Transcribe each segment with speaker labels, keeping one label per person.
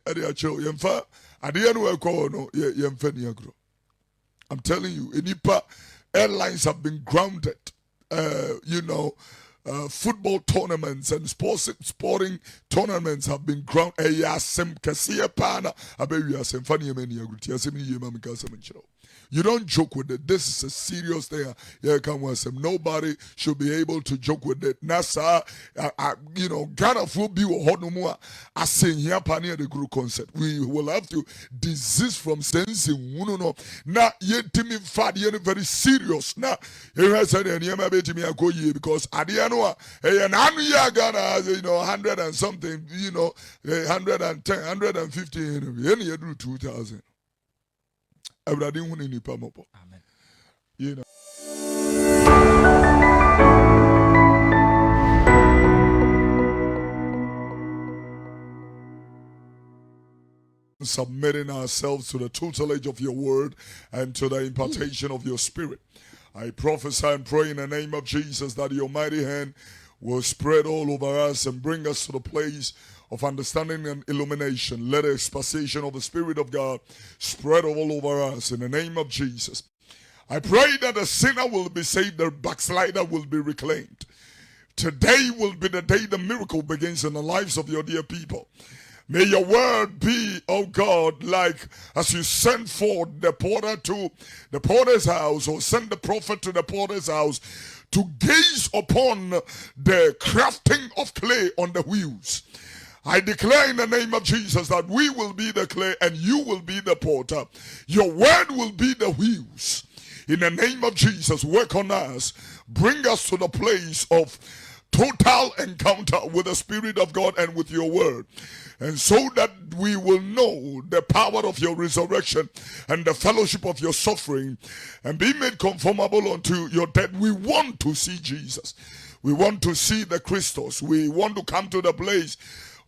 Speaker 1: ade acho yemfa ade no ekọ no yemfa ni agro. I'm telling you, enipa airlines have been grounded. Football tournaments and sporting tournaments have been grounded. You don't joke with it. This is a serious thing. Nobody should be able to joke with it. Nasa, Ghana will be a I say here the group concept. We will have to desist from sensing. Now, yet fat, very serious. Now, here I said, because at the end, Ghana has 100 and something, 110, 150, any year do 2000. Amen. Submitting ourselves to the tutelage of your word and to the impartation of your spirit. I prophesy and pray in the name of Jesus that your mighty hand will spread all over us and bring us to the place of understanding and illumination. Let the exposition of the Spirit of God spread all over us in the name of Jesus. I pray that the sinner will be saved, the backslider will be reclaimed. Today will be the day the miracle begins in the lives of your dear people. May your word be, oh God, like as you send forth the porter to the porter's house, or send the prophet to the porter's house to gaze upon the crafting of clay on the wheels. I declare in the name of Jesus that we will be the clay and you will be the potter. Your word will be the wheels. In the name of Jesus, work on us. Bring us to the place of total encounter with the Spirit of God and with your word. And so that we will know the power of your resurrection and the fellowship of your suffering and be made conformable unto your death. We want to see Jesus. We want to see the Christos. We want to come to the place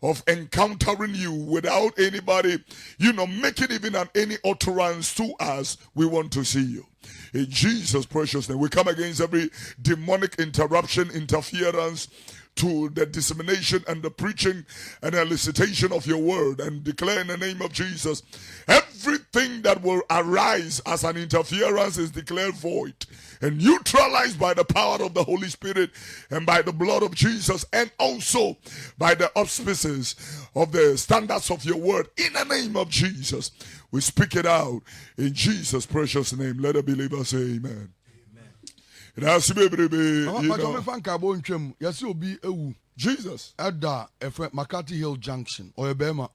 Speaker 1: of encountering you without anybody, making even any utterance to us. We want to see you. In Jesus' precious name, we come against every demonic interruption, interference to the dissemination and the preaching and elicitation of your word, and declare in the name of Jesus, everything that will arise as an interference is declared void and neutralized by the power of the Holy Spirit and by the blood of Jesus, and also by the auspices of the standards of your word. In the name of Jesus, we speak it out in Jesus' precious name. Let the believer say amen. Jesus.
Speaker 2: McCarthy Hill Junction or Bema.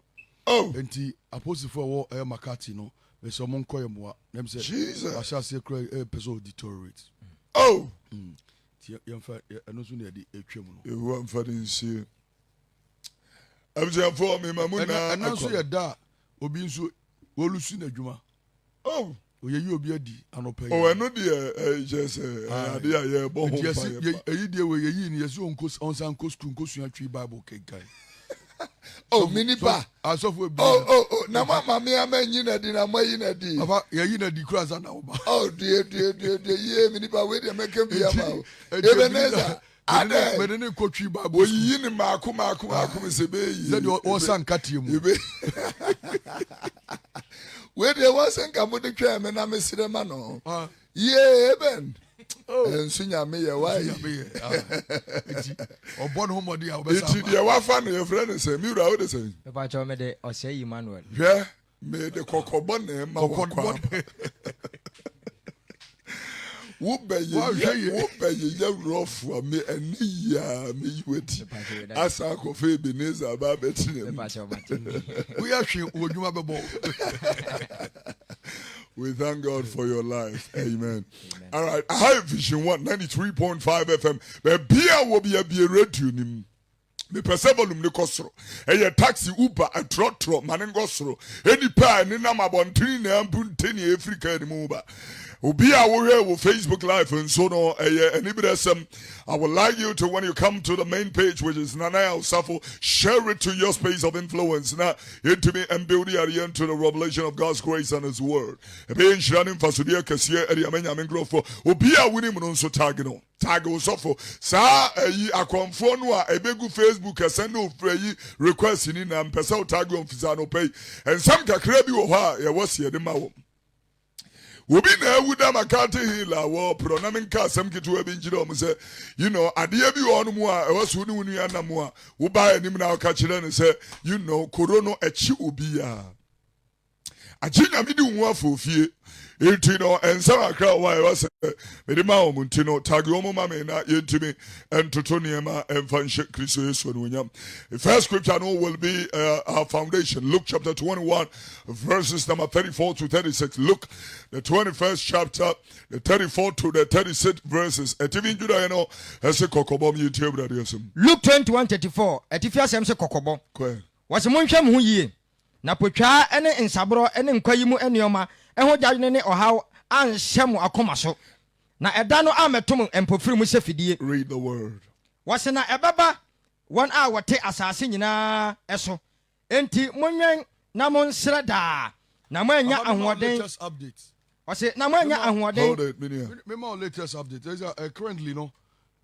Speaker 1: Oh,
Speaker 2: and Apostle for McCarthy, no. Someone call him them say
Speaker 1: Jesus.
Speaker 2: I shall say episode deteriorate.
Speaker 1: Oh,
Speaker 2: young fat, and also near the atrium.
Speaker 1: You want for the I'm just for me, Mamuna,
Speaker 2: and also your da, Obinsu, Wolusina Juma.
Speaker 1: Oh,
Speaker 2: you be a D, and open.
Speaker 1: Oh, I know the just a dear,
Speaker 2: yes, a dear way, yes, on some costume, tree Bible cake guy.
Speaker 1: Oh, minipa.
Speaker 2: As of
Speaker 1: oh, now, mamma, me, I'm in a dinner, my in a D.
Speaker 2: About Yina de Crazan.
Speaker 1: Oh, dear, minipa, wait, and make him be about. Ebenezer.
Speaker 2: I didn't coach you, Babu.
Speaker 1: You in Markum, is a baby.
Speaker 2: Then your son cut him.
Speaker 1: Where there wasn't come with the crime, and I'm a cinnamon. Yeah, Ben. And Sunya me, why?
Speaker 2: Or born home or the
Speaker 1: Wafan, your friend is a mirror. What is it?
Speaker 3: About your mede or say Emmanuel.
Speaker 1: Yeah, made the cocobon name. Whoop by you rough for me and me with as I could feel beneath about it.
Speaker 2: We actually would you have a ball.
Speaker 1: We thank God for your life. Amen. All right. High Vision 193.5 FM. But beer will be a beer radio. Me persevolum ne kosoro. Eye taxi Uber a trotro manengosoro. Eni pa ni na mabontini na ampunteni Africa ni muba. Ubia wo Facebook Live and so no anybody I would like you to, when you come to the main page, which is Nana Safo, share it to your space of influence. Now, into me and build the into the revelation of God's grace and His word. Being shining for Sudia Cassia, Eddie Amena Mingrofo, Ubia winning on so tagino. Tago Sofo, Sa, a conform a big Facebook, a send no request in and Pesau Tago and Fizano pay, and some Kakrebi or was here the Mao. Wobi na ewuda makati hila wo pronomen ka asem kitu ebi njire o say you know ade bi wo no mu a ewaso ni wunu ya na mu a wo ba anim na ka kire ne say you know korono echi obi a ajinya mi di hu afofie etino ensa akra wa ewa say me di ma o muntino tag yo ma me na yentimi entoto niema emfanhye Kristo Yesu no nyam. The first scripture no will be our foundation, Luke chapter 21 verses number 34 to 36. Luke the 21st chapter, the 34 to the 36 verses. Etivi juda you know ese kokobo mi tie brade yesem.
Speaker 3: Luke 21:34 etifi asem se kokobo
Speaker 1: Kwe
Speaker 3: wase monhwem ho yie na potwa ene nsabro ene nkwayi mu enioma eho dwadwene ne ohaw anhyem akoma so na eda no ametom empofiri mu sefidie.
Speaker 1: read the word.
Speaker 3: Wase na ebaba won a wote asase nyina eso enti monwen na monsre da na moanya ahoden. Wase na moanya ahoden.
Speaker 1: Hold it, Minia.
Speaker 2: Remember latest update. There's currently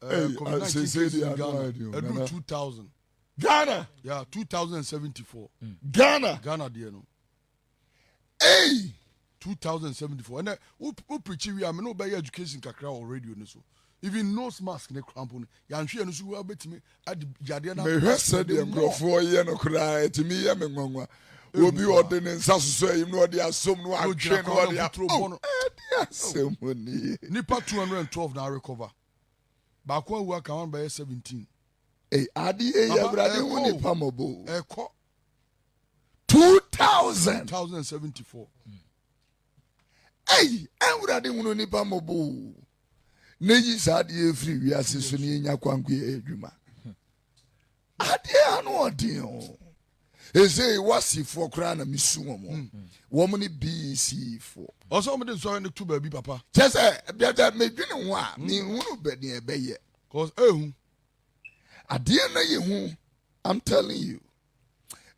Speaker 1: COVID-19
Speaker 2: in Ghana. 2000.
Speaker 1: Ghana.
Speaker 2: Yeah, 2074.
Speaker 1: Ghana.
Speaker 2: Ghana, dear no.
Speaker 1: Hey.
Speaker 2: 2074. And who preach we are no by education kakra or radio no so. Even nose mask ne crampon. Ya nhwe no so we betimi ade jade na.
Speaker 1: Me hwese de ngrofo ye no kra etimi ye me nwanwa. Obi ode ne nsa soso yim no ode asom no atwe no ode atro. Asemoni.
Speaker 2: Nipa 212 na recover. Ba kwa wu aka 1 by 17.
Speaker 1: Hey, adi e ya brade hu nipa mobo.
Speaker 2: Eko
Speaker 1: 2074. Hey, enwurade hu nipa mobo. Neyi saade e free wi aseso ne nya kwankwe edwuma. Ade anu odi o. Eze wasifo kra na misu wo. Wo mo ne BC fo.
Speaker 2: Also me dey so ne tu ba bi papa.
Speaker 1: Chese bia me dwene ho a me hunu bani e beye.
Speaker 2: Cause ehun
Speaker 1: ade na ye hu, I'm telling you.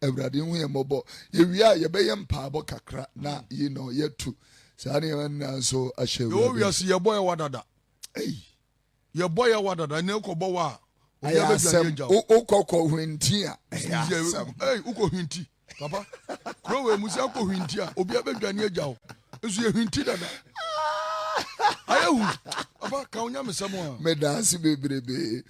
Speaker 1: Everybody hu ye mobo. Ye wi a ye beye mpaabo kakra na you know ye tu. Sa ne na so ahye.
Speaker 2: Yo wi asi ye boy wadada.
Speaker 1: Hey.
Speaker 2: Ye boy wadada ne ko bo wa.
Speaker 1: Ukoko hwinti a.
Speaker 2: Hey, uko hwinti. Papa. Krowe musia ko hwinti a. Obi abedwane agya wo. Esu ye hwinti dada. Ayehu. Papa ka onya mesemo a.
Speaker 1: Me dance bebrebe.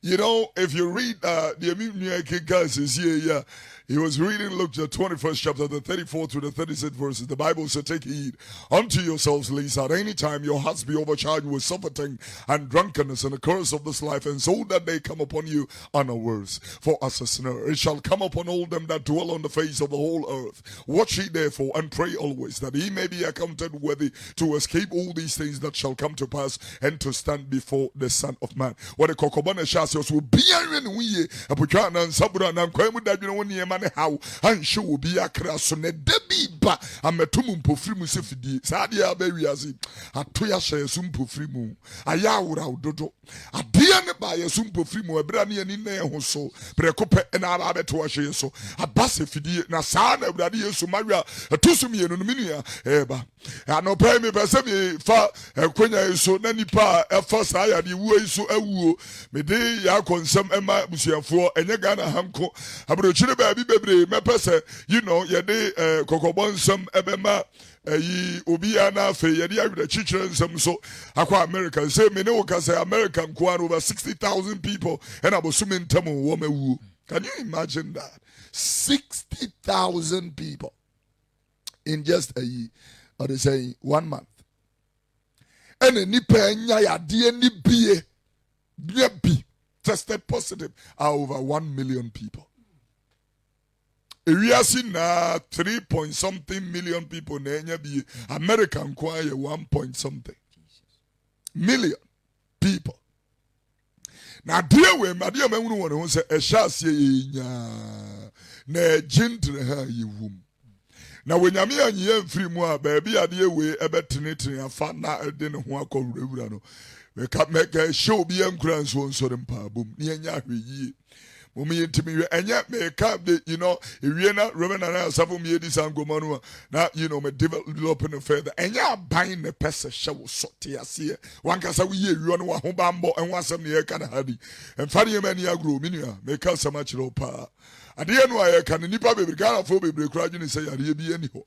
Speaker 1: You know, if you read the Aminia Kinkas is here, he was reading Luke the 21st chapter, the 34 to the 36 verses. The Bible said, take heed unto yourselves, lest at any time your hearts be overcharged with suffering and drunkenness and the curse of this life, and so that they come upon you unawares. For as a snare, it shall come upon all them that dwell on the face of the whole earth. Watch ye therefore, and pray always, that ye may be accounted worthy to escape all these things that shall come to pass, and to stand before the Son of Man. What the Kokobana Shas will be a we a Puchana and Sabra and Kwamu Daduni mane how and she will be a crass on a debi ba a metumum pofrimu sefidi sadia beriazi a toya share sumpo frimu a yawra dodo a diane by a sumpo frimu a brani and in there so precope and arabe to a share so a bassifidi na sana bradi sumaria a tusumi and minia eba and no pay me besemi fa a quenya so nani pa a first I had you so a woo me de ya consum emma busiafo enye Ghana hanko abrochire baby bebre me pese you know ye de kokobonsam ebema yi obi ana fe ye de awre chichire nsam so akwa America say me ne wo ka say American ko over 60,000 people and abosumi ntam wo mawu. Can you imagine that? 60,000 people in just a year, or they say 1 month. And a nipa nya ya de ni bie bi tested positive are over 1 million people. We are seeing 3 point something million people na be American choir 1 point something million people. Now dear we madia manu won ho say e sha se nya na gentle ha yi wum. na wenyame anyi mfiri mu a baabi ade we ebetene afa na de ne ho akɔwurawura no meka show bi ankura nso nsɔre mpaabom ne anya ahweyie Mumi intimi enya me cap de na Reverend and Asafo me di sangomanu na me developing further enya buying the pesa show so te ase wan kasa we ye wi no wa ho bambo en wasam ne ye kana hadi en fari ye mani agro minua me ka sama chiro pa ade no aye kan nipa bebre kana fo bebre kura dwene say ade bi ani ho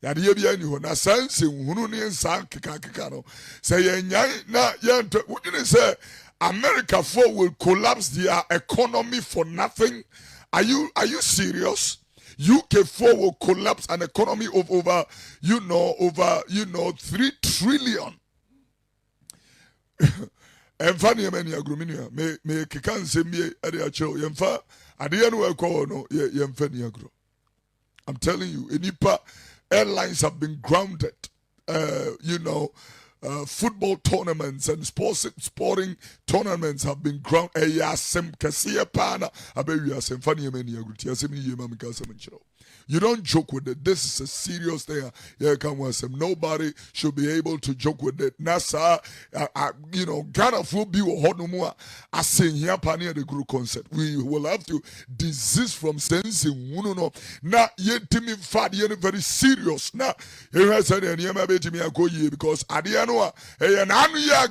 Speaker 1: yade bi ani ho na sanse hunu ne nsan keka no say ye nyan na ye wudwene say America will collapse their economy for nothing. Are you serious? UK will collapse an economy of over 3 trillion. Emfa many agruminia me kikan se me ade acho yemfa ade no ekɔ no yemfa ni agro. I'm telling you, enipa airlines have been grounded. Football tournaments and sporting tournaments have been ground. You don't joke with it. This is a serious thing. Nobody should be able to joke with it. NASA, Ghana will be a I sing here the group concept. We will have to desist from sensing. Now, yet Timmy Fad, very serious. Now, here I said, because at the end,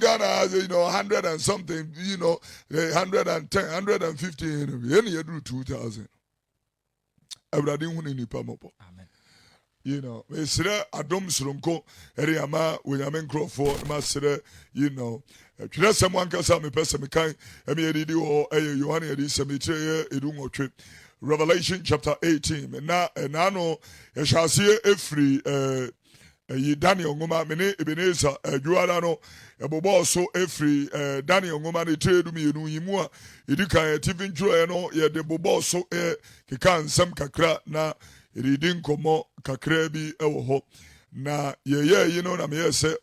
Speaker 1: Ghana has 100 and something, 110, 150, any year do 2000.
Speaker 3: Amen.
Speaker 1: Mesre adom sronko eriama wenyame nkrofo masre twere someone kasa me pese me kan emi edidi ho Yohane edi semetre edu nwotwe Revelation chapter 18 na no yehase efri yi Daniel ngoma mene Ebenezer adwuara no ebobo so efri Daniel ngoma ne tredu mienu yimu a edikan TV ntro no ye de bobo so keka nsem kakra na reading komo kakra bi ewo ho na ye na me se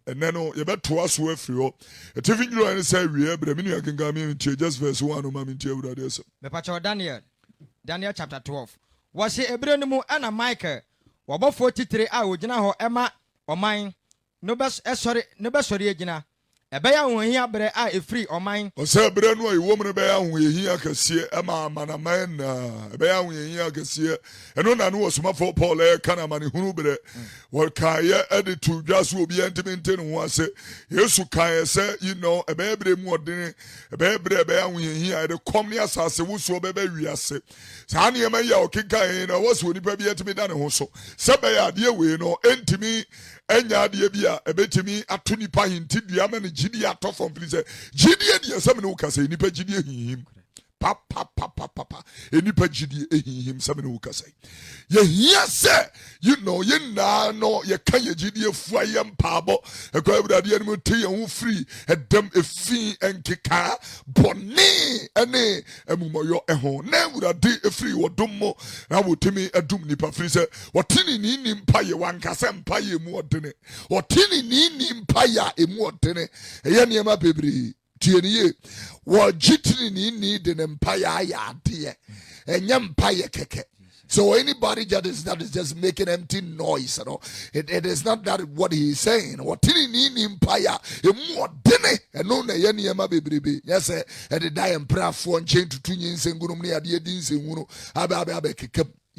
Speaker 1: ene no ye beto aso efri ho TV ntro ne say wie bra minu akenga me ntie just verse 1 no ma me ntie awurade asem
Speaker 3: me pacho Daniel chapter 12 was ebre no mu ana Michael wabofo titire a ogina ho ema oman no besori agina ebeya hohia bre a efri oman
Speaker 1: o se bre no iwo mu beya hohia kase ema amanaman na ebeya hohia kase eno na no osomafo Paul kana mane hunu bre wor kaye editu dwaso obi antimente no ho ase Yesu kaye se ebeya bre mu odene ebeya hohia de kom ne asase wuso beba wiase saa ne ema ya okenkan na waso nipa bi etimi da ne ho so se beya de we no entimi enya de bia ebetimi ato nipa hinti dua ma ne gidi ato from please gidi de yesam ne ukase nipa gidi ehihim papa enipa gidi ehihim sam ne ukase ye hia se ye na no ye kan ye gidi efu ayem paabo ekwa ebrade ye mu te ye hu free edem efi enkeka boni ene emumoyo eho na ebrade efri wodommo na wotimi edum nipa free se wotini ni mpa ye wankase mpa ye mu odene wotini ni mpa ya emu odene eye niema bebre tieniye wo gitini ni de mpa ya ade enye mpa ye keke. So anybody that is just making empty noise, it is not that what he is saying. What in empire, more dinner, and no yama baby. Yes, and the die and prayer for and chain to 2 years and go near the Edins and Uno.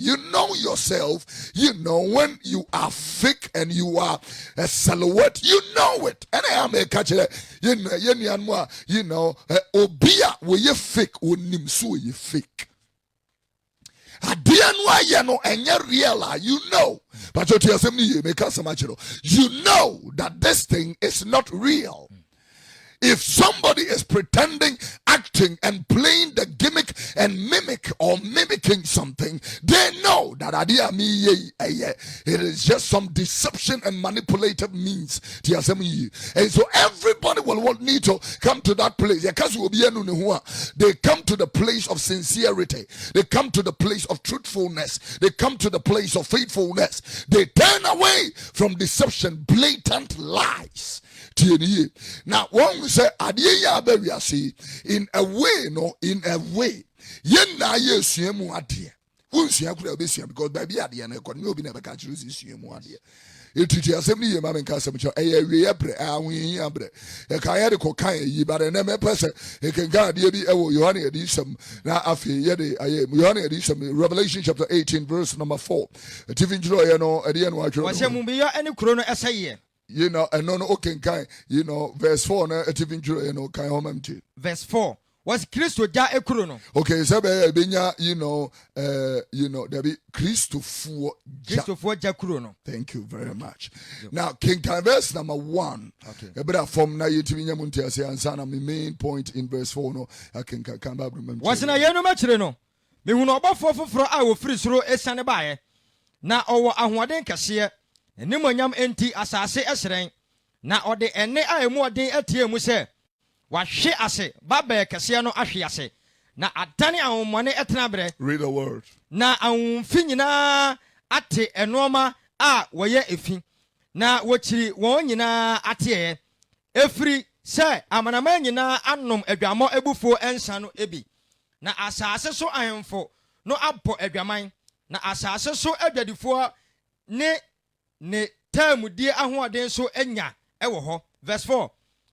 Speaker 1: You know yourself, when you are fake and you are a silhouette, you know it. And I am a catcher, obia, where you fake, or nimsu, you fake. And you realize, but you know that this thing is not real. If somebody is pretending, acting, and playing the gimmick and mimicking something, they know that it is just some deception and manipulative means. And so everybody will need to come to that place. They come to the place of sincerity. They come to the place of truthfulness. They come to the place of faithfulness. They turn away from deception, blatant lies. Now, when we say in a way, yen na yesuemu adie
Speaker 2: wonsua kura obesua because baby ade na ekɔ no obi na bɛka kyerɛ sua mu ade etiti asɛm ni ye ma menka asɛm kyerɛ ɛyɛ wie bre ahoyi abre e ka yɛ de kɔ kan yi bare na me pɛsɛ e kan ga ade bi ɛwɔ Yohane edisɛm na afi yɛ de ayɛ Yohane edisɛm Revelation chapter 18 verse number 4 tifin jiro yɛ no ɛde yɛ no atwerɛ
Speaker 3: wɔhyɛ mu bi yɛ ɛne kuro no ɛsɛ yɛ
Speaker 2: you know and no okay kan you know verse 4 na tifin jiro yɛ no kan homa mti
Speaker 3: verse 4 was Kristo ja ekuro no
Speaker 2: okay sɛ bɛ benya you know there be Kristofoɔ
Speaker 3: ja kuro no.
Speaker 2: Thank you very much. Now King verse number 1 okay from na yetimi nya munti ase ansa na my main point in verse 4 no I can come back remember
Speaker 3: was na yenu machire no mehu no ɔbɔfo foforo a wofiri soro esiane bae na ɔwɔ ahoɔden kɛseɛ animonyam enti asase ɛhyerɛn na ɔde ɛne a emu ɔden atie mu sɛ wahwe ase babel kɛseɛ no ahwe ase na adane ahomɔne ɛtena berɛ.
Speaker 1: Read the word.
Speaker 3: Na ahomfi nyinaa ate ɛnoɔma a wɔyɛ efi na wɔkyiri wɔn nyinaa ateɛ efiri sɛ amanaman nyinaa anom aduamɔ ebufuo ɛnsa no ebi na asase so ahemfo no abɔ aduaman na asase so adwadifoɔ ne taamudie ahoɔden so anya ɛwɔ hɔ. Verse 4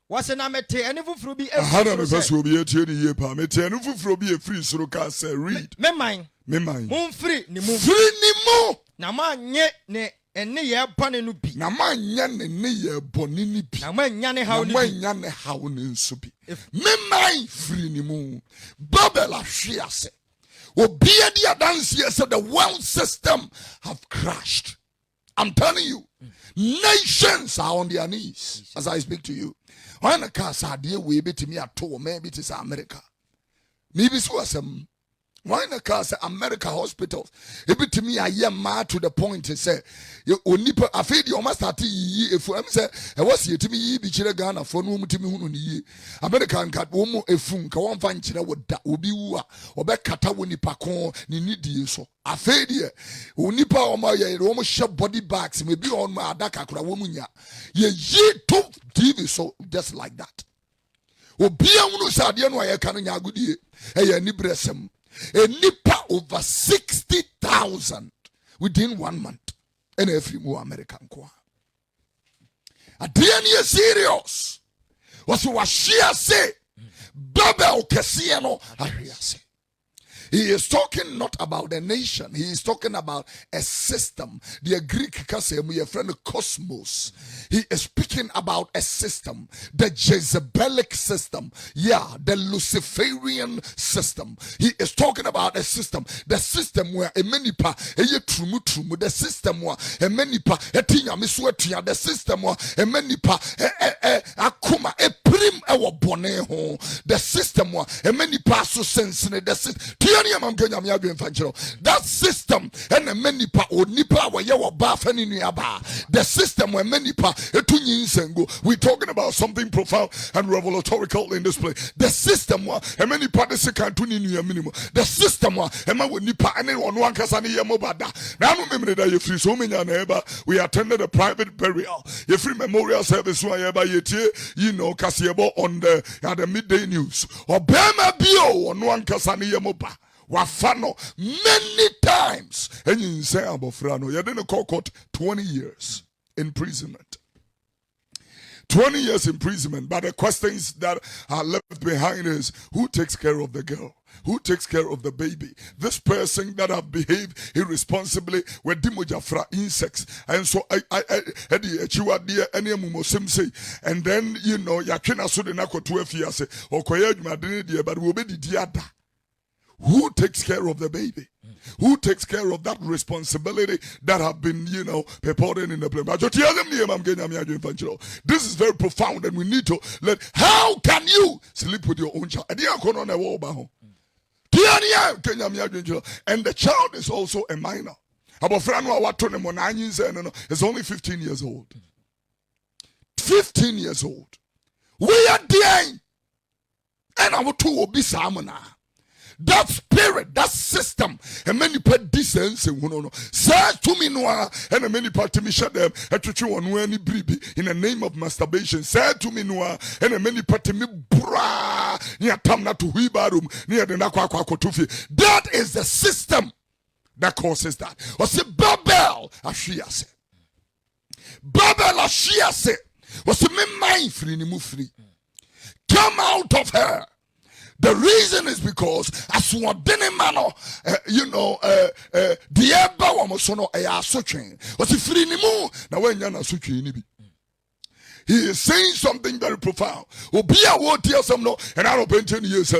Speaker 3: wɔsɛ na mete ɛne foforo bi
Speaker 1: ahana me pɛsɛ obi etie ne yie pa mete ɛne foforo bi efiri soro ka sɛ read
Speaker 3: meman momfiri ne mu
Speaker 2: firi ne mu
Speaker 3: na manyɛ ne ɛne yɛ bɔne no bi
Speaker 2: na manyɛ ne yɛ bɔne no bi
Speaker 3: na manya ne haw no bi
Speaker 2: manya ne haw ne nso bi meman firi ne mu Babel ahwe ase obia di adanse said the world system have crashed. I'm telling you, nations are on their knees as I speak to you. When a car said, "We be to me at all, maybe it is America." Maybe so as when a car say America hospitals, it be to me I am mad to the point to say, "You only I feel you must start if I'm say I was here to me be chile Ghana for no to me who ye American cat womo a fun ka one fan chile would that will be woo or back kata woni pakon ni need so. I feel ye unipa or my almost shop body bags maybe on my adaka kura womunya ye to TV so just like that. Obia unu sadia no aye kan nya agudie e ni bresem a nipa over 60,000 within 1 month and every more American kwa a DNA serious was what she say Babel Kesiano Ariase. He is talking not about a nation. He is talking about a system. The Greek kasem, your friend Cosmos. He is speaking about a system. The Jezebelic system. Yeah, the Luciferian system. He is talking about a system. The system where a many-pa, trumu, the system where a many-pa, the system where a many-pa, akuma, a prim, our boneho. The system where a many-pa, so sensitive, the system. That system and a many pa or nipa where you were baffing in your bar. The system where many pa we're talking about something profound and revelatory in this place. The system where a many parties can't tune in your minimum. The system where a man with nipa and anyone one casani yamobada. Now remember that you free so many neighbor. We attended a private burial. You free memorial service you know Kasiabo on the midday news. Or Bema Bio on one casani yamoba. Wafano many times and you say abofrano you didn't call court 20 years imprisonment. 20 years imprisonment, but the questions that are left behind is who takes care of the girl? Who takes care of the baby? This person that have behaved irresponsibly with dimojafra insects. And so and then you know yakina so de nako 12 years or but will be the diada. Who takes care of the baby? Who takes care of that responsibility that have been, you know, purported in the plan? This is very profound and we need to let, how can you sleep with your own child? And the child is also a minor. It's only 15 years old. 15 years old. We are dying. And our two will be samana. That spirit, that system, and many pet decency, say to me noa, and many part me shut them, and to chew on any bribe in the name of masturbation. Say to me noa, and many part me bra near Tamna to Huibarum, near the Nakwa Kotufi. That is the system that causes that. Or say Babel Ashiase. Babel Ashiase. Was a mind free ni free. Come out of her. The reason is because as one mano, the eba wamosono aya sochen. Was a free ni mu na when yana sochen ni bi. He is saying something very profound. Obia wo tia some no and I don't pension years.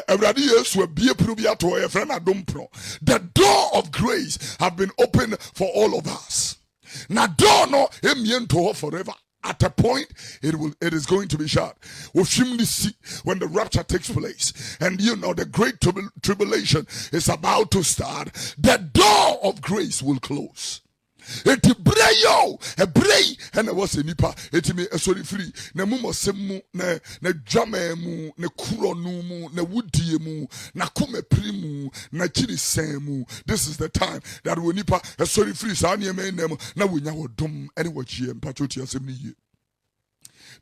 Speaker 2: Everybody years will be a prubia to a friend. I don't know. The door of grace have been opened for all of us. Na door no to forever. At a point, it is going to be shut. When the rapture takes place, and the great tribulation is about to start, the door of grace will close. Eti breyo ebrei and was a nipa etimi sorry free na mumosemu na dwamemu na kuronumu na wudiemu na kumeprimu na chirisemu. This is the time that we nipa sorry free sa na nem na wonya wodom ene wachie mpachoti asem ni ye.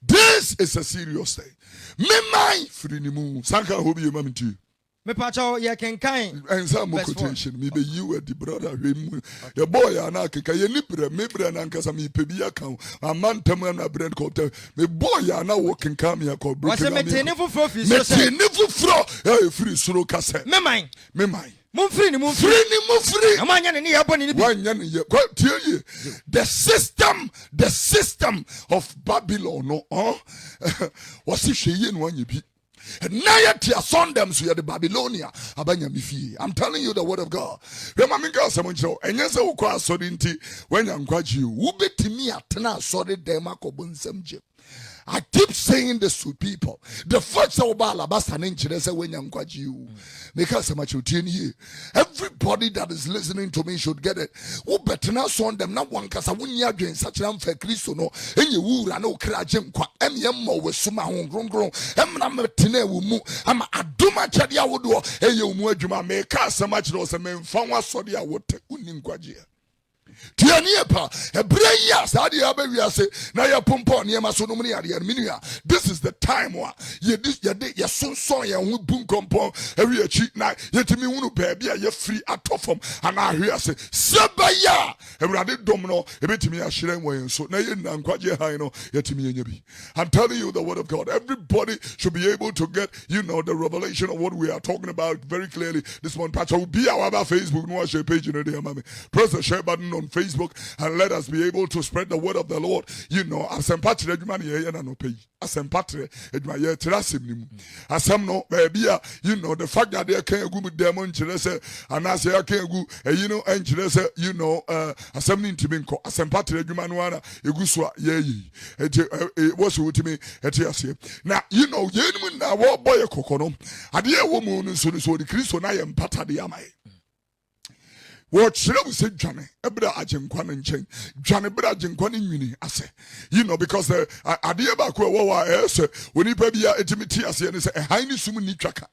Speaker 2: This is a serious thing. Me mai free ni mu sanka hobi e mamiti.
Speaker 3: Me pacho ye kenkan
Speaker 2: And some quotation, maybe you were the brother. Your boy, and I can you nipper, maybe an uncle, some pebby account. A man, Tamana bread cotter. Me boy, are now walking come here called Brooklyn.
Speaker 3: What's a never for
Speaker 2: never fro, free slow cassette.
Speaker 3: Me mine. Move free.
Speaker 2: A man,
Speaker 3: and near Bonnie.
Speaker 2: Quite tell you. The system of Babylon, no, was it she in one you be? And now yet you son them so you're the Babylonia. I'm telling you the word of God. Remember someone show and yes, when I'm quite you, who bet me at Tana sorry Demaco. I keep saying this to people. The first Alabasta and when I'm quite you. Because so much here. Everybody that is listening to me should get it. Who better now son them not one cause I wouldn't have been such an unfair Christo no. And you would I know Krajim qua Emmo with Suma home grown. Emma will I'm a duma chadia would do. Hey, you mujuma may cast so much loss and men found what so I would take unim quadia. Tianiepa, a breya, Sadi Abia say, Naya Pompo, near Masonomia, Minia. This is the time where you soon saw you boom compound every cheat night. Yet to me, who baby, you're free at top from, and I hear say, Sabaya, a rabbit domino, a bit to me, I shouldn't wait. So now I'm quite high, yet to me, and you be. I'm telling you the word of God. Everybody should be able to get, the revelation of what we are talking about very clearly. This one, Patch will be our Facebook, no share page in a day, mommy. Press the share button on Facebook and let us be able to spread the word of the Lord. As empatry, no pay. As empatry, as some no baby, the fact that they can't go with them on Chilese, and as I can't go, and Chilese, as some intiminco, as empatry, Jumanuana, Eguswa, it was with me at Yasia. Now, Yemen, now, what boy a cocono, a dear woman, so the Christian I am pata the amai. What should I say, Johnny? Ebra Ajenkwan and chain. Johnny Bra Jenkwan in Muni. I say, because the idea about when you baby intimity, I say, and it's a highly summoned tracker.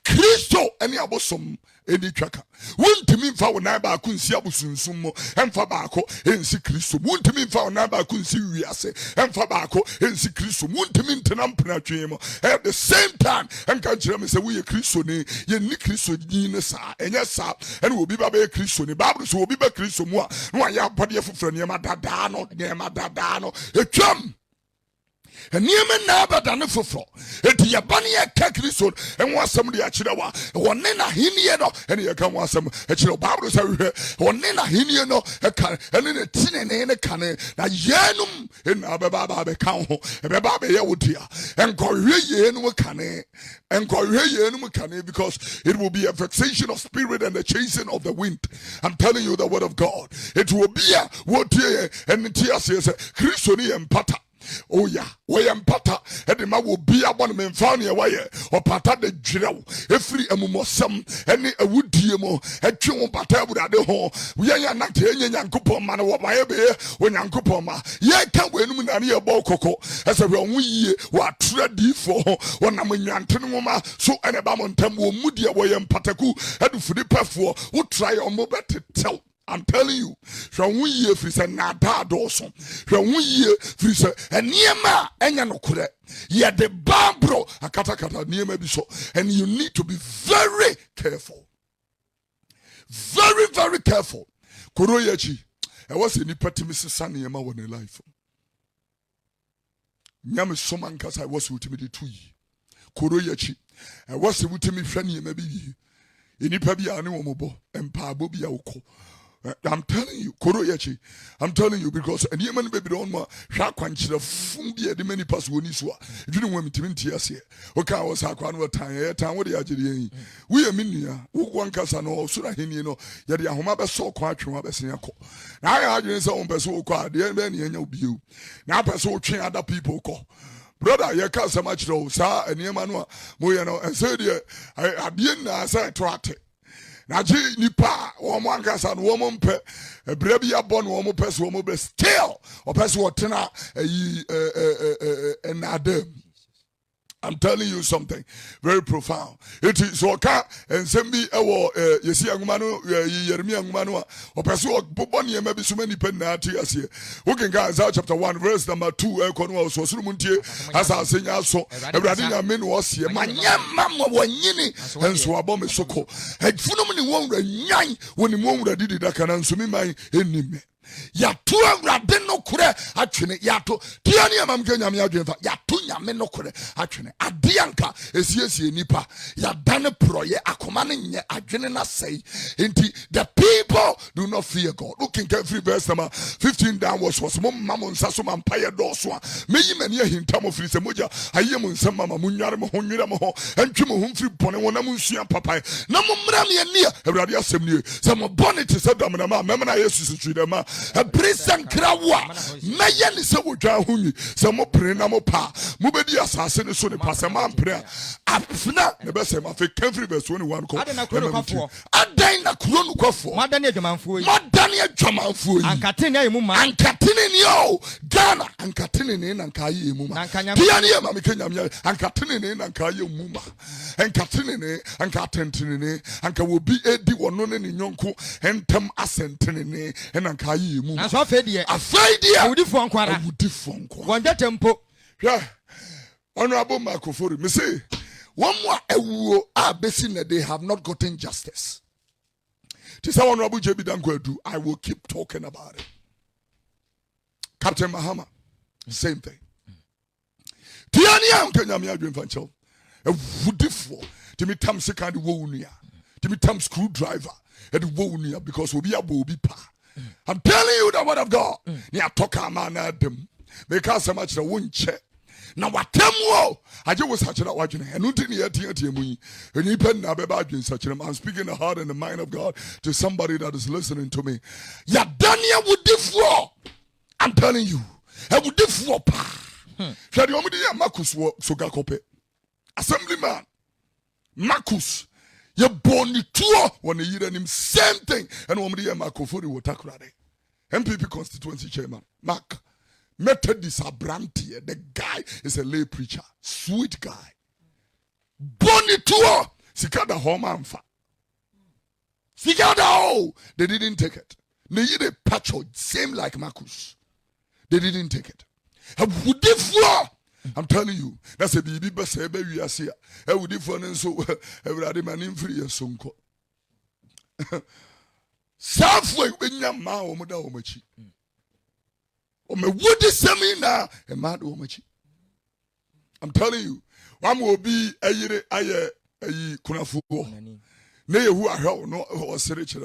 Speaker 2: Christo, any abosom, any tracker. Won't to mean for Naba Kunsia Sumo, and Fabaco, and see Christo. Won't to mean for Naba Kunsi, and Fabaco, and see Christo. Won't to mean to Nampana at the same time, and catch them say, we a Christo, ye Nick Christo, and yes, sir, and will be Baby Christo, the Babus will be back Christo more. No, I have body of friend, Yamadano, Yamadano, a chum. And near me now, but I never for it. Yabania Kakriso, and was somebody at Chidawa, one Nena Hiniano, and you can want some at Chilobabus, one Nena Hiniano, a can, and in a tin and a cannon, a yanum in Ababa Cow, and Baba Yawutia, and Korean cane, and Korean cane, because it will be a vexation of spirit and the chasing of the wind. I'm telling you the word of God. It will be a what and the tears says, Christoni and Pata. Oh yeah, we am pata, and the man will be a one man found your way, or pata the drill, every amumosum, any a wood demo, a chum pata would at the home. We are not any young couple man or my bear when young couple ma. Yea, can't win any about cocoa as a wrong we what ready for one I'm in Yantanoma, so an abamon temple moody away and pataku, and for the perfor would try on mobile to tell. I'm telling you, from 1 year, Frisa Nada Dawson, from 1 year, Frisa, and Niema, and Yanokure, yet the Bambro, a katakata, Niema Biso, and you need to be very careful. very, very careful. Koroyechi. I was in the party, Mrs. Sunny, and my one life. Nyame soman kasa I was with me the 2 years. Koroyechi. I was with me friendly, maybe. Inipa bi ane omobo empa bobi awko. I'm telling you, Koroyechi. I'm telling you because any man baby don't ma hwa kwankyere fum bi e de many pass woni so a. Edwene wo mitimi ntia se. Okay, I was akwa no time wo de agere yin. We e minua, wo kwankasa no so na henie no, ye de ahoma be so kwa atwe be sen yakọ. Na ya agere se wo be so kwa de be ne anya obi. Na person wo twen other people ko. Brother, you can't say much though, sir, and your man, and say, I didn't say trate. Now, Nipa, woman can say, woman, a brabia born woman, person, woman, still, or person, what tenor, and Adam. I'm telling you something very profound. It is okay, and send me you see, Angumano, Yeremia Angumano, or Pessoa, Boboni, maybe so many penalties here. Who can go Isaiah chapter 1, verse number 2, Econo, so Sumunti, as I sing also, everything I mean was here. My mamma, one yini, and so abom is so cool. And phenomenon won't yang when the moment I did it, I can answer me my enemy. Ya tu awrade no kure atwene ya to tiani amam kenya me adwenfa ya to nyame no kure atwene adeanka esiesie nipa ya dane proye akoma ne nye adwene na sei enti the people do not fear God. Looking every verse number 15 downwards was mom mamon saso mampaye do so a meyi mani ahintam ofiri se moja ayem nsam mama munware mo honwira mo ho entwe mo humfiri bone wona munsua papai na mo mra me ani awrade asem nie se mo bone te se dam na ma memna Jesus twidema a prison krawa meye ni se wodwa hunyi se mo pre na mo pa mo bedi asase ne so ne pa se man pre afna ne be se ma fe every verse 21 ko adan na kronu kwafo
Speaker 3: madani adwamanfo yi
Speaker 2: ankatene ayemu ma ankatene ni o Ghana ankatene ne na nkaye emu ma kia ne ma me kenya me ankatene ne na nkaye emu ma ankatene ne ankatentene ne anka wobi edi wono ne nyonko entem asentene ne na nkaye emu
Speaker 3: na so afedie awudifo nkwara wonja tempo
Speaker 2: yeah honorable Makofori me say one more ewuo a besi na they have not gotten justice. This is honorable JB Danko do. I will keep talking about it. Captain Mahama, same thing. Tiania Kenya mi adwen fancho. Ewudifo timi tam second wo nua. Timi tam screwdriver e de wo nua because obi abobi pa. I'm telling you the word of God. Ni atoka mana dem. Because so much the wonche. Na watemwo aje wo sachira wadwene enu ti ne yetiatie mu yi eni pen na beba adwen sachira. I'm speaking the heart and the mind of God to somebody that is listening to me. Ya Daniel wudifo, I'm telling you, e wudifo pa. Hwede omudi ya Marcus wo soga kope assemblyman Marcus ye boni tuo wona yire nim same thing and omudi ya Makofori wo takrade MPP constituency chairman Mark Methodist Abrantie. The guy is a lay preacher, sweet guy. Boni tuo sikada homa amfa. Sikada oh, they didn't take it. They did a patch same like Marcus. They didn't take it. I'm telling you, that's a baby bus. We are here. I would different so everybody man in free sonko. Southway when your ma or muda omachi. Or me would seminar a mad omachi. I'm telling you, one will be a year kunafu. Nay, who are hell no or serious.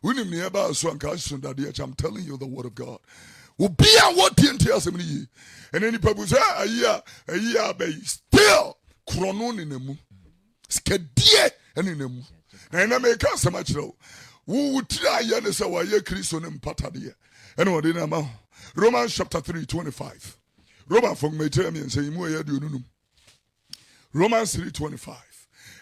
Speaker 2: We need me about so unconscious that I'm telling you the word of God. Will be a what TNT assembly. And any people say a year, be still chronon in the moon. Skedie and in the moon. And I make us so much though. Who would try and say, why ye Christian and Patadia? And what in a Romans chapter 3:25. Roman from me tell me and say, Romans 3:25.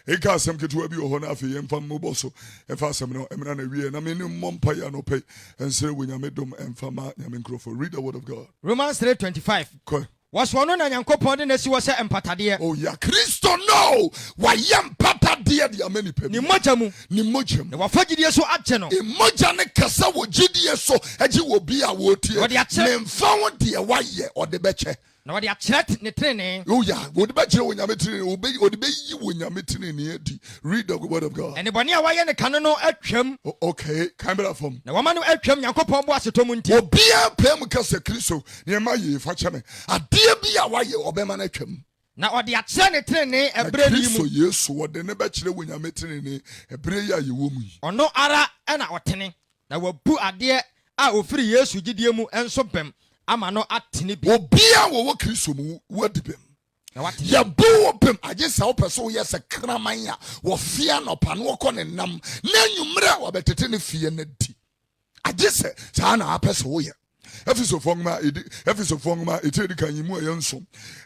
Speaker 2: Eka sem ketu abi ohona afi yemfa moboso efa sem no emra na wie na me ni mompa ya no pay ensere wonyame dom emfa ma nyame nkrofo. Read the word of God.
Speaker 3: Romans 3:25. Was one na Nyankopon de nesi wo se empatade.
Speaker 2: Oh yeah, Christo no. Wa yam patade de amani pe.
Speaker 3: Ni moja mu.
Speaker 2: Ni moja mu.
Speaker 3: Na wa fagidie so agye no.
Speaker 2: E moja ne kasa wo gidie so agi wo bi a wo tie. Ne mfa wo de wa ye o de beche.
Speaker 3: na wɔde akyerɛ ne tenenee.
Speaker 2: Oh yeah, what about you when you're meeting? Obey you when you're meeting in here. Read the word of God.
Speaker 3: ɛne bɔne a wɔayɛ ne kane no atwam.
Speaker 2: Okay, come back from.
Speaker 3: na wɔma no atwam Nyankopɔn bo asetɔ mu nti.
Speaker 2: Obia pem kase Kristo. Niema ye fache me. Adeɛ bi a waye obema na twam.
Speaker 3: na ɔde akyerɛ ne tenenee ɛberɛ no yi mu.
Speaker 2: Kristo Yesu wɔde ne bɛkyerɛ wo nyame tenene ɛberɛ yi a yɛwɔ mu yi.
Speaker 3: ɔno ara ɛna ɔtene na wabu adeɛ a ofiri Yesu gyidie mu nso bɛm ama no atene bi.
Speaker 2: Obia wɔwɔ Kristo mu wadi bɛm.
Speaker 3: na watene.
Speaker 2: Yɛbɔ wɔ bɛm agye sɛ wopɛ sɛ woyɛ sɛ kraman a wɔfia nɔpa no wɔkɔ ne nam na anwummerɛ a wɔbɛtete ne fie no di. Agye sɛ saa na apɛ sɛ woyɛ.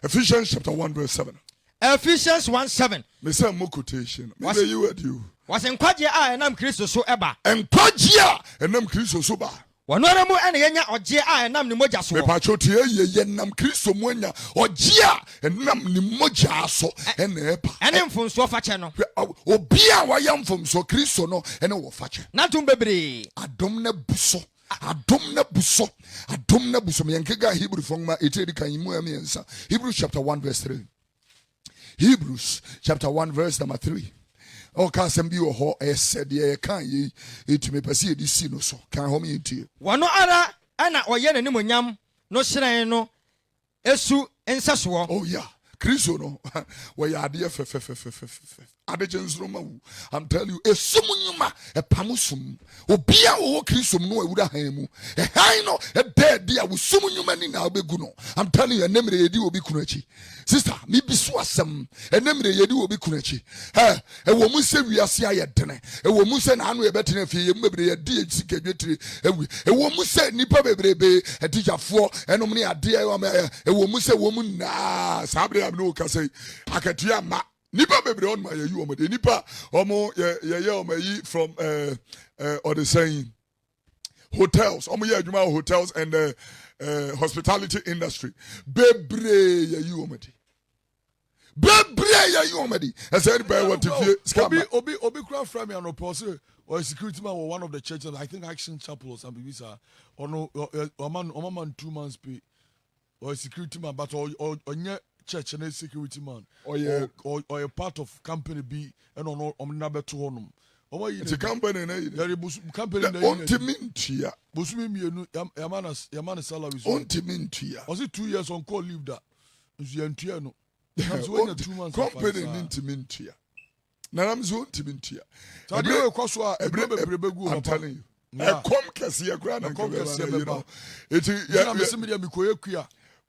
Speaker 2: Ephesians chapter 1 verse 7.
Speaker 3: Ephesians 1:7.
Speaker 2: Me say more quotation. Me say you word you.
Speaker 3: wɔse nkwagye a ɛnam Kristo so ɛba.
Speaker 2: Nkwagye a ɛnam Kristo so ba.
Speaker 3: wɔno ara mu ɛna yɛnya ɔgye a ɛnam ne mogya so.
Speaker 2: Me patriote ye yɛnam Kristo mu anya ɔgye a ɛnam ne mogya so ɛna ɛba.
Speaker 3: ɛne mfonsoɔ fakyɛ no.
Speaker 2: Obi a wayɛ mfomso Kristo no ɛne wɔ fakyɛ.
Speaker 3: n'atom bebree.
Speaker 2: Adom na buso. Adom na buso. Adom na buso. Me yankega Hebrew fongma etedi kan yimu amiensa. Hebrews chapter 1 verse 3. Hebrews chapter 1 verse number 3. O ka asɛm bi wɔ hɔ ɛsɛ deɛ yɛka yi etumi pɛ sɛ yɛde si no so kan hɔ me ntie.
Speaker 3: wɔno ara ɛna ɔyɛ n'animonyam no hyerɛn no esu nsɛsoɔ.
Speaker 2: Oh yeah, Kristo no wɔyɛ adeɛ fɛfɛfɛfɛfɛ adegye nsoroma wu. I'm telling you esum nyuma ɛpam sum obi a wɔwɔ Kristo mu no awura han mu ɛhan no ɛda di a wosum nyuma ni na obegu no. I'm telling you enemre yɛdi obi kunu akyi. Sister me bi so asɛm enemre yɛdi obi kunu akyi. Ɛwɔ mu sɛ wiase ayɛ dene ɛwɔ mu sɛ na anu yɛbɛtena fie yɛmu bebree yɛdi sika dwetire ɛwi ɛwɔ mu sɛ nipa bebrebe ɛtigyafoɔ ɛnom ne adeɛ ɛwɔ mu sɛ wɔ mu na saa bere am no ka sɛ akatua ma nipa bebree on ma yɛ yi wɔn de nipa ɔmo yɛ ɔmo yi from or the saying hotels ɔmo yɛ adwuma wɔ hotels and hospitality industry bebree yɛ yi wɔn de bebree yɛ yi wɔn de ɛsɛ nipa yɛ wɔ te fie scam
Speaker 4: obi kura from me anopɔ sɛ or a security man or one of the churches I think Action Chapel or something visa or no or man 2 months pay or a security man but or church and a security man or a part of company B and on number 2 on it's a company company
Speaker 2: Ontimintia
Speaker 4: Busumi Yamana salary
Speaker 2: Ontimintia
Speaker 4: was it 2 years on call leave that Yantiano
Speaker 2: company Nintimintia Naram's Ontimintia
Speaker 4: I'm
Speaker 2: telling you a come Cassia Grand and come Cassia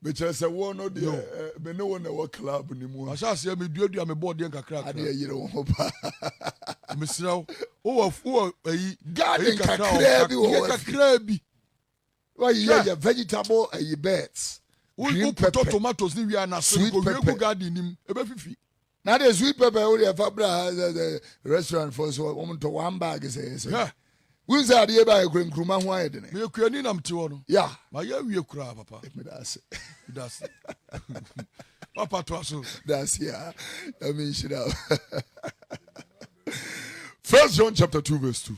Speaker 2: but as a one of the no one our club anymore. I shall say, me do you am a board young crack. I dear, you know, Miss Now, oh, a garden crabby. Why, you are vegetable and you beds. We put tomatoes, we are not sweet pepper garden him. Now, the sweet pepper only a Fabra the restaurant for so a woman to 1 bag is a who's the idea by a green cruma? Why didn't you? You're am to yeah, my you cry, Papa. That's it. Papa, that's yeah. I mean, shit out. 1 John chapter 2, verse 2.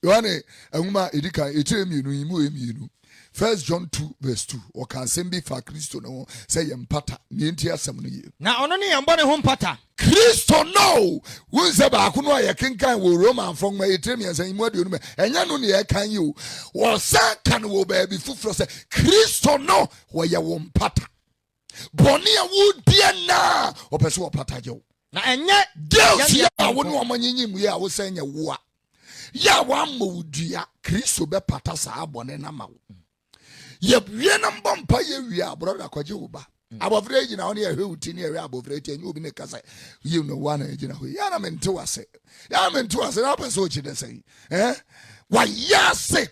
Speaker 2: Yohane, a woman, Edika, Imu. 1 John 2 verse 2 or can send be for Christo no say empata nientia samuni
Speaker 3: na ono ne yambone ho mpata
Speaker 2: Christo no wunse ba kuno aye kenkan wo Roman from my etremi ansan imu ade onum enya no ne ye kan yi o wo san kan wo ba bi fufuro say Christo no wo ye wo mpata boni a wo die na opese wo pata je
Speaker 3: na enye
Speaker 2: deus ya wo no amanyinyimu ya wo san nya wo a ya wa modua Christo be pata sa abone na ma wo ye na mbompa ye wi abroda kwaje uba abofre gina on ye hwuti ne ye abofre ti enyu obi ne kasa ye no wa na gina ho ya na mente wase na person chi de sei wa yase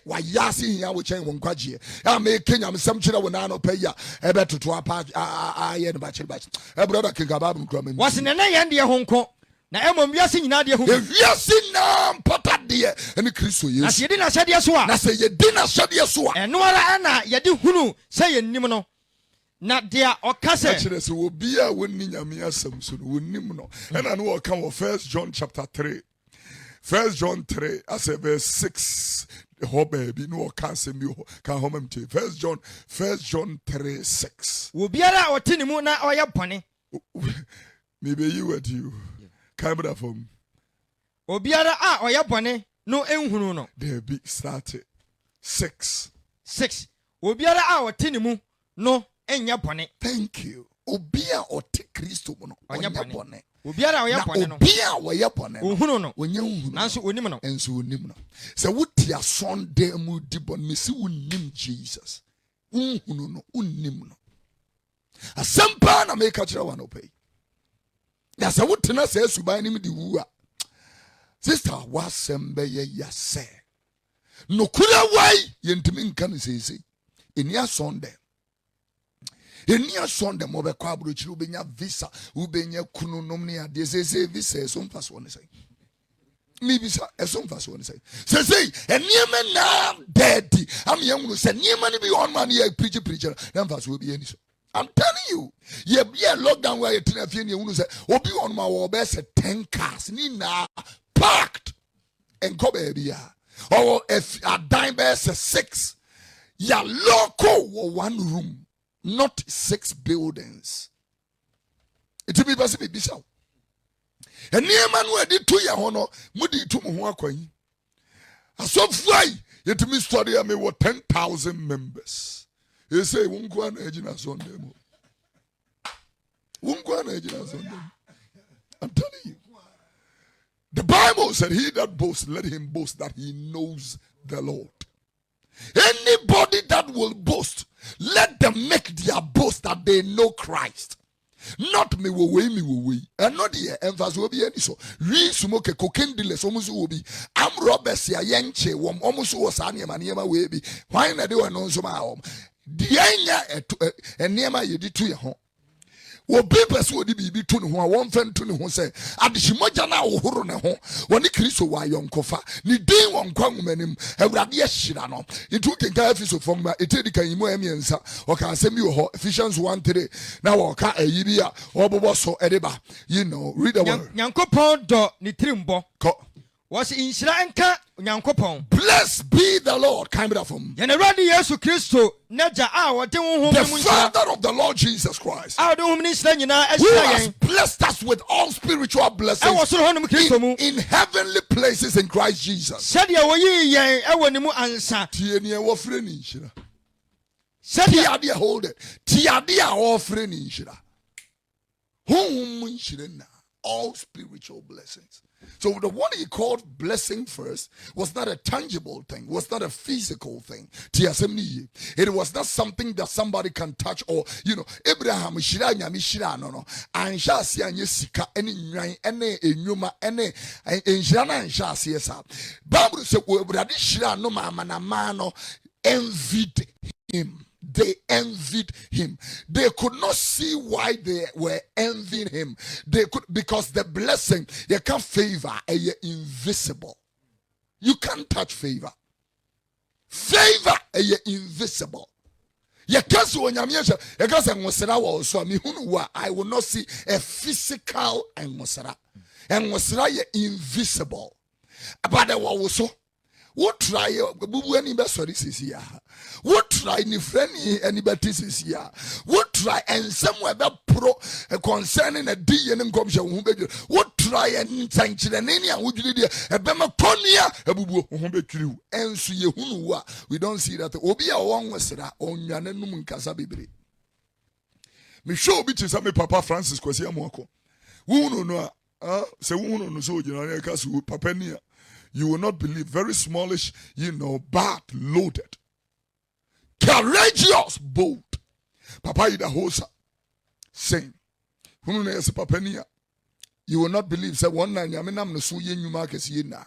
Speaker 2: ya wo chen won kwaje ya me kenya msam chira wo na no pa ya ebe toto apa ye ne ba chiri ba brother kinga babu nkra me
Speaker 3: wase ne na ye de ho nko na emom wiase nyina de ho
Speaker 2: wiase na mpata de ene Kristo Yesu
Speaker 3: na se yedi na hyade so a
Speaker 2: na se yedi na hyade so a
Speaker 3: eno ara na yedi hunu se yennim no na de okase
Speaker 2: akire se obi a wonni nyame asam so no wonnim no ena no ka wo 1 John chapter 3 1 John 3 as verse 6
Speaker 1: ho baby no can say me can home mte. First John 3:6.
Speaker 3: Obiara otini mu na oye bone.
Speaker 1: Maybe you with you. Camera from
Speaker 3: Obiara a oye bone no enhunu no.
Speaker 1: there be started 6.
Speaker 3: Obiara a otini mu no enya bone.
Speaker 2: Thank you. Obia ote Kristo mo no.
Speaker 3: Onya
Speaker 2: Onya
Speaker 3: bone.
Speaker 2: bone.
Speaker 3: Obiara a oye bone no.
Speaker 2: Obia woye bone no.
Speaker 3: Ohunu no.
Speaker 2: Onye ohunu.
Speaker 3: Nanso onim no.
Speaker 2: Enso onim no. Se wuti asonde mu di bone me se wonim Jesus. Ohunu no, onim no. Asampa na make kira wa no pay. Ya se wutena se suban nim di wu a. Sister wasem ye yase. No kula wai yentimi nka no sese. Eni asonde. Eni asonde mo be kwa abrochiri ubenya visa, ubenya kunu nom ne ade sese visa eso mfaso ne sai. Mi visa eso mfaso ne sai. Sese eniema na daddy. Am yenu se niema ne bi on man ye preacher. Na mfaso obi eni so. I'm telling you, yeah, lockdown where you tell you say, Obi on my wall, best 10 cars, Nina parked and go baby, or if a dime best 6, ya local 1 room, not 6 buildings. It will be possible be so. And near man where did 2 year honor, Moody to Muakway. I saw fly, yet to me study me what 10,000 members. They say, won't go on edging us on them. Won't go on edging us on them. I'm telling you. The Bible said, he that boasts, let him boast that he knows the Lord. Anybody that will boast, let them make their boast that they know Christ. Not me wo way. And not the emphasis will be any so. We smoke a cocaine dealers almost will be. I'm Robert ya yenche, wom almost was any maniema way be. Why not do an on some home? Dianya and near my you did to your home. What papers would be to one friend to who say, Adishimoja now, Hurona home, when the Christo why young cofa, ni day one quangumenim, and Radia Shirano. It took a guy from my Italica Imoemiansa, or can send you Ephesians 1:3. Now, or can a Yibia, or Boboso Ediba, you know, read the word.
Speaker 3: Yankopon do Nitrimbo. Was in Shranka, Yankopon.
Speaker 2: Blessed be the Lord, kind of from
Speaker 3: Generally, Yesu Christo, Naja,
Speaker 2: the Father of the Lord Jesus Christ,
Speaker 3: who
Speaker 2: has blessed us with all spiritual blessings in heavenly places in Christ Jesus. Said ya Tiadia hold it. Tiadia offering in Shira. All spiritual blessings. So the one he called blessing first was not a tangible thing, was not a physical thing. It was not something that somebody can touch or, you know, Abraham, no. And Shasi and Yesika, any enyuma, any Injana and Shasi, yes. Bible said, Shira no mano envied him. They envied him. They could not see why they were envying him. They could, because the blessing, you can't favor, and you're invisible. You can't touch favor. Favor, and you're invisible. You can't see when you're I will not see a physical and you're invisible. But there was so. What try any best here? What try any friend anybody is here? What try and somewhere that pro concerning a D and commission? What try and sanction and any would you do a bema conia a bubu and see you we don't see that Obia one was on Yanenum Casabibri. Me show bitches at me Papa Francis Kwasia Moko. Who no say who no so you know Papania. You will not believe. Very smallish, you know, but loaded. Courageous, bold. Papa Ida Hosa. Same. You will not believe. Say one night, I'm not so young, you market yena.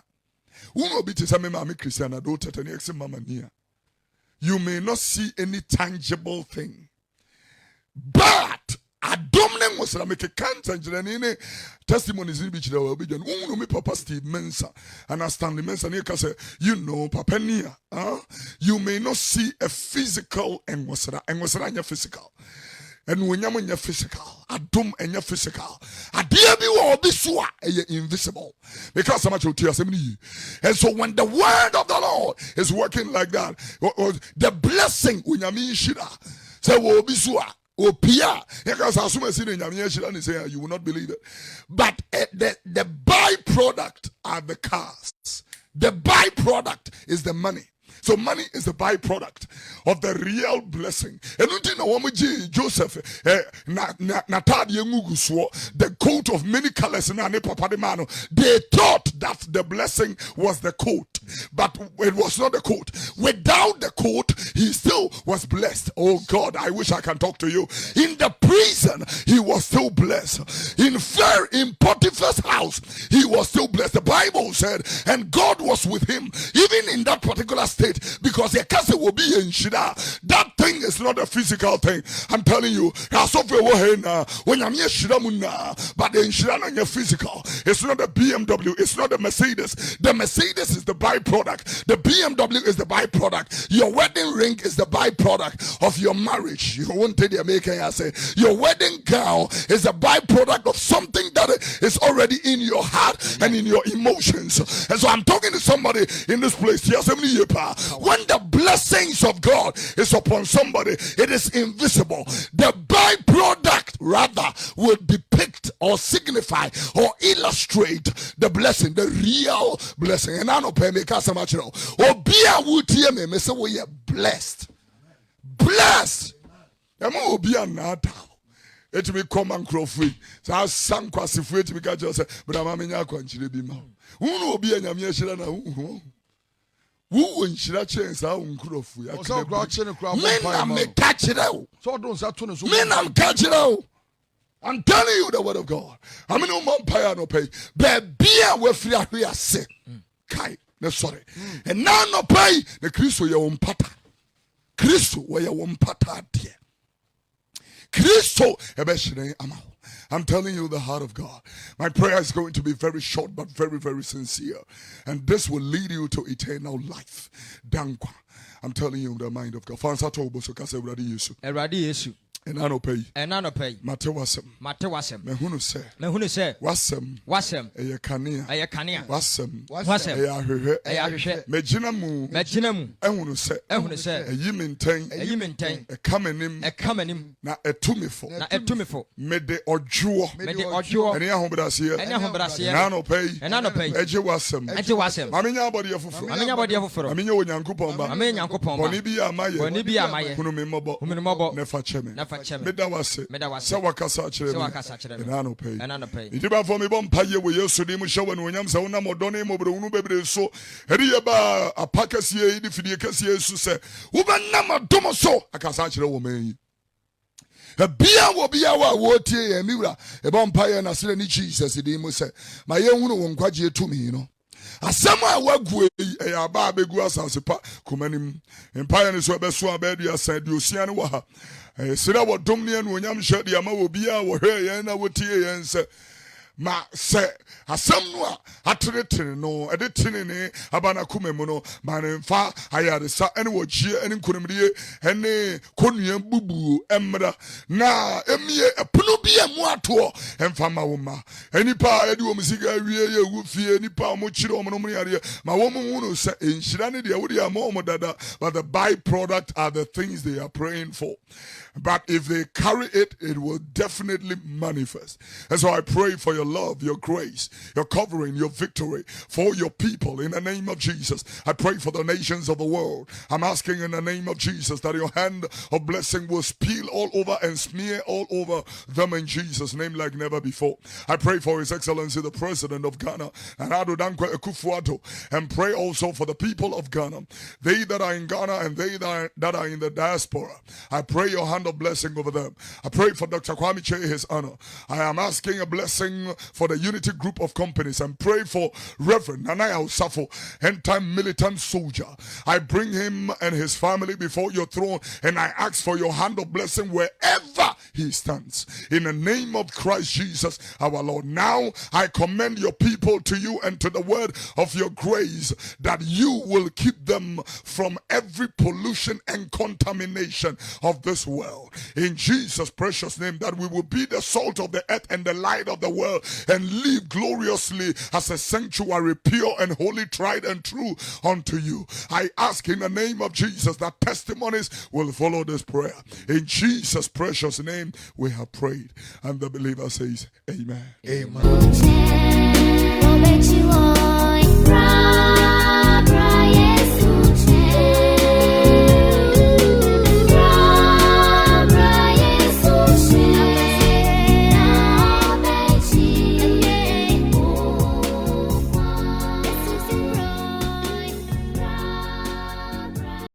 Speaker 2: Uno be to some mammy Christian, I don't tell any mama near. You may not see any tangible thing. But a dominant was make a cancer and testimonies in which there will be done. Me Papa Steve Mensa and I Stanley Mensa near say, you know, Papa Nia, you may not see a physical and was your physical. And when you're physical, a dom and your physical, a dear be obisua invisible. Because so much and so when the word of the Lord is working like that, the blessing unyami shira say obisua opia because as soon as you will not believe it. But the byproduct are the cars. The byproduct is the money. So money is the byproduct of the real blessing. And you know, Joseph, the coat of many colors, they thought that the blessing was the coat, but it was not the coat. Without the coat, he still was blessed. Oh God, I wish I can talk to you. In the prison, he was still blessed. In Potiphar's house, he was still blessed. The Bible said, and God was with him, even in that particular state. Because a castle will be in Shida. That thing is not a physical thing. I'm telling you, when I'm here Shida, but in Shida not physical. It's not a BMW, it's not a Mercedes. The Mercedes is the byproduct. The BMW is the byproduct. Your wedding ring is the byproduct of your marriage. You won't tell the American, I say your wedding gown is a byproduct of something that is already in your heart and in your emotions. And so I'm talking to somebody in this place. When the blessings of God is upon somebody, it is invisible. The byproduct rather will depict or signify or illustrate the blessing, the real blessing. And I know pay me so much. Obia would hear me say we are blessed. Blessed. Obia nata. It will come and grow free. So I sang quasi free to be catch yourself, but I'm a nyaquanchi be ma. Who will be a yamia who will change our own crop? Men are catch it out. Men are catch it out. I'm telling you the word of God. I mean, no more pay no pay. But beer will free a say. Kai, no sorry. And now no pay the Christo your own pata. Christo where your own pata dear. Christo ebeshine amal. I'm telling you the heart of God. My prayer is going to be very short but very, very sincere. And this will lead you to eternal life. Dankwa. I'm telling you the mind of God. And I don't pay. Mate wasem. Mehunu se. Wasem. Eya kania. Wasem. Eya hwehwe. Mejina mu. Ehunu se. Eyi minten. Ekamenim. Na etumifo. Mede ojuo. Eni ahobrasiye. Na no pay. Eje wasem. Maminya body afufuro. Maminya onyankopon ba. Boni bi amaye. Hunu memobo. Nefa cheme. Meda wase sa wakasa kire me na no pay itiba for me bom paye we yesu di mu hye wonu onyam sa wona modone mo bre unu bebre so eri ye ba apakasie di fidie kasie su se wo ba nam adom so akasa kire wo man yi bia wo tie ye miwura e bom paye na sere ni Jesus di mu se ma ye hunu wo nkwaje etumi no asem a wagu e ya ba begu asase pa komanim empire ne so beso abadu asan di osia ne wa ha sira wo domne anu onyam hye de ama wo bia wo hwe ye na wo tie ye nse ma se asem no a atretere no ede tinene abana kumemu no ma ne mfa ayare sa ene wo gie ene nkonimdie ene konua bubu emra na emie epuno bia mu ato emfa ma wo ma enipa ede wo musiga wie ye wu fie enipa mo kire o no yare ma wo mu no se enhira ne de wo de ama o dada, but the byproduct are the things they are praying for. But if they carry it, it will definitely manifest. And so I pray for your love, your grace, your covering, your victory for your people in the name of Jesus. I pray for the nations of the world. I'm asking in the name of Jesus that your hand of blessing will spill all over and smear all over them in Jesus' name like never before. I pray for His Excellency the President of Ghana, and Ado Dankwa Akufo-Addo, and pray also for the people of Ghana, they that are in Ghana and they that are in the diaspora. I pray your hand of blessing over them. I pray for Dr. Kwame Che, his honor. I am asking a blessing for the Unity Group of Companies, and pray for Reverend Nanaya Osafo, end-time militant soldier. I bring him and his family before your throne, and I ask for your hand of blessing wherever he stands. In the name of Christ Jesus, our Lord. Now I commend your people to you and to the word of your grace, that you will keep them from every pollution and contamination of this world. In Jesus' precious name, that we will be the salt of the earth and the light of the world
Speaker 1: and live gloriously as a sanctuary, pure and holy, tried and true unto you. I ask in the name of Jesus that testimonies will follow this prayer. In Jesus' precious name we have prayed. And the believer says, Amen.
Speaker 2: Amen.